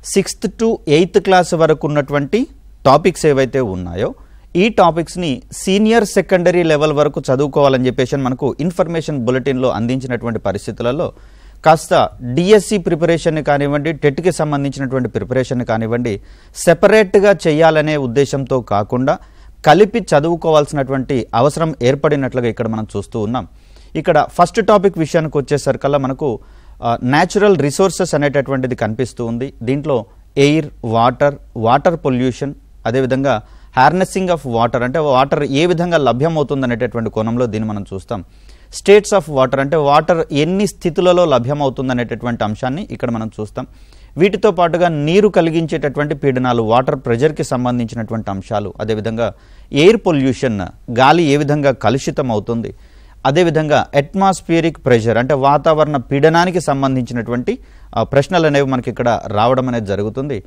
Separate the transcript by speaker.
Speaker 1: 6th to 8th class వరకు ఉన్నటువంటి topics ఏవైతే ఉన్నాయో ఈ టాపిక్స్ని సీనియర్ సెకండరీ లెవెల్ వరకు చదువుకోవాలని చెప్పేసి మనకు ఇన్ఫర్మేషన్ బులెటిన్లో అందించినటువంటి పరిస్థితులలో కాస్త డిఎస్సి ప్రిపరేషన్ని కానివ్వండి, టెట్కి సంబంధించినటువంటి ప్రిపరేషన్ని కానివ్వండి సెపరేట్గా చేయాలనే ఉద్దేశంతో కాకుండా కలిపి చదువుకోవాల్సినటువంటి అవసరం ఏర్పడినట్లుగా ఇక్కడ మనం చూస్తూ ఉన్నాం. ఇక్కడ ఫస్ట్ టాపిక్ విషయానికి వచ్చేసరికల్లా మనకు న్యాచురల్ రిసోర్సెస్ అనేటటువంటిది కనిపిస్తూ ఉంది. దీంట్లో ఎయిర్, వాటర్ పొల్యూషన్, అదేవిధంగా హార్నెస్సింగ్ ఆఫ్ వాటర్ అంటే వాటర్ ఏ విధంగా లభ్యమవుతుంది అనేటటువంటి కోణంలో దీన్ని మనం చూస్తాం. స్టేట్స్ ఆఫ్ వాటర్ అంటే వాటర్ ఎన్ని స్థితులలో లభ్యమవుతుంది అనేటటువంటి అంశాన్ని ఇక్కడ మనం చూస్తాం. వీటితో పాటుగా నీరు కలిగించేటటువంటి పీడనాలు, వాటర్ ప్రెజర్కి సంబంధించినటువంటి అంశాలు, అదేవిధంగా ఎయిర్ పొల్యూషన్ గాలి ఏ విధంగా కలుషితం అవుతుంది, అదేవిధంగా అట్మాస్ఫియరిక్ ప్రెషర్ అంటే వాతావరణ పీడనానికి సంబంధించినటువంటి ప్రశ్నలు అనేవి మనకి ఇక్కడ రావడం అనేది జరుగుతుంది.